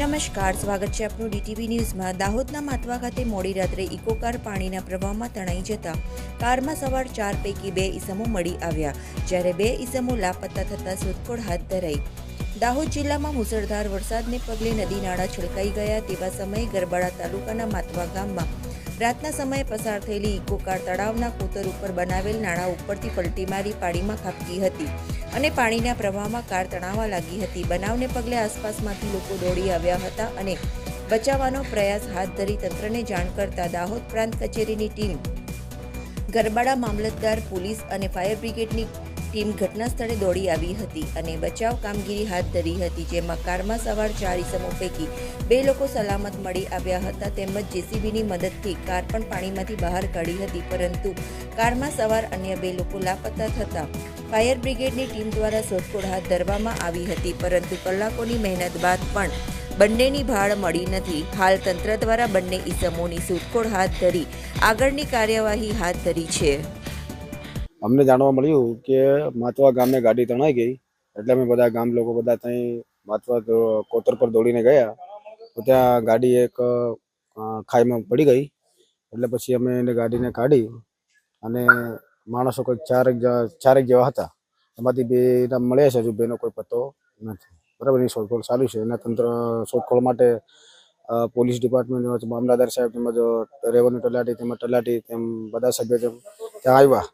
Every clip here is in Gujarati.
નમસ્કાર, સ્વાગત છે આપનું ડીટીવી ન્યૂઝમાં। દાહોદના માતવા ખાતે મોડી રાત્રે ઇકો કાર પાણીના પ્રવાહમાં તણાઈ જતા કારમાં સવાર 4 પૈકી 2 ઈસમો મળી આવ્યા, જ્યારે 2 ઈસમો લાપતા થતા શોધખોળ હાથ ધરાઈ। દાહોદ જિલ્લામાં મુસળધાર વરસાદને પગલે નદી નાળા છલકાઈ ગયા તેવા સમયે ગરબાડા તાલુકાના માતવા ગામમાં રાતના સમયે પસાર થયેલી ઇકો કાર તળાવના કોતર ઉપર બનાવેલ નાળા ઉપરથી પલટી મારી પાણીમાં ખાબકી હતી અને પાણીના પ્રવાહમાં કાર તણાવા લાગી હતી। બનાવને પગલે આસપાસમાંથી લોકો દોડી આવ્યા હતા અને બચાવવાનો પ્રયાસ હાથ ધરી તંત્રને જાણ કરતા દાહોદ પ્રાંત કચેરીની ટીમ, ગરબાડા મામલતદાર, પોલીસ અને ફાયર બ્રિગેડની ટીમ ઘટના સ્થળે દોડી આવી હતી અને બચાવ કામગીરી હાથ ધરી હતી, જેમાં કારમાં સવાર 4 ઈસમો પૈકી 2 લોકો સલામત મળી આવ્યા હતા તેમજ જેસીબીની મદદથી કાર પણ પાણીમાંથી બહાર કાઢી હતી, પરંતુ કારમાં સવાર અન્ય 2 લોકો લાપતા થતા ફાયર બ્રિગેડની ટીમ દ્વારા શોધખોળ હાથ ધરવામાં આવી હતી, પરંતુ કલાકોની મહેનત બાદ પણ બંનેની ભાળ મળી નથી। હાલ તંત્ર દ્વારા બંને ઈસમોની શોધખોળ હાથ ધરી આગળની કાર્યવાહી હાથ ધરી છે। અમને જાણવા મળ્યું કે માતવા ગામે ગાડી તણાઈ ગઈ, એટલે અમે બધા ગામ લોકો બધા ત્યાં માતવા કોતર પર દોડીને ગયા તો ત્યાં ગાડી એક ખાઈમાં પડી ગઈ। એટલે પછી અમે એને ગાડીને કાઢી અને માણસો કોઈ ચારેક જેવા હતા, એમાંથી 2 નામ મળ્યા છે, હજુ 2નો કોઈ પત્તો નથી। બરાબર, એની શોધખોળ ચાલુ છે અને તંત્ર શોધખોળ માટે પોલીસ ડિપાર્ટમેન્ટ, મામલતદાર સાહેબ તેમજ રેવન્યુ તલાટી તેમજ તલાટી તેમ બધા સભ્યો ત્યાં આવ્યા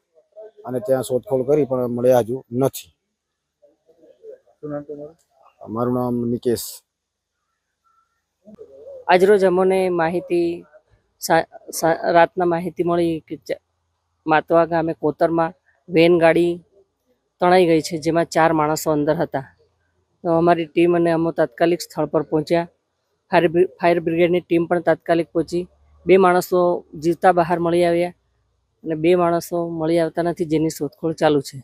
અને ત્યાં શોધખોળ કરી પણ મળ્યા હજુ નથી। મારું નામ નિકેશ। આજરોજ અમને રાતના માહિતી મળી કે માતવા ગામે કોતરમાં વેન ગાડી તણાઈ ગઈ છે, જેમાં 4 માણસો અંદર હતા। તો અમારી ટીમ અને અમે તાત્કાલિક સ્થળ પર પહોંચ્યા। ફાયર બ્રિગેડની ટીમ પણ તાત્કાલિક પહોંચી। 2 માણસો જીવતા બહાર મળી આવ્યા અને 2 માણસો મળી આવતા નથી, જેની શોધખોળ ચાલુ છે।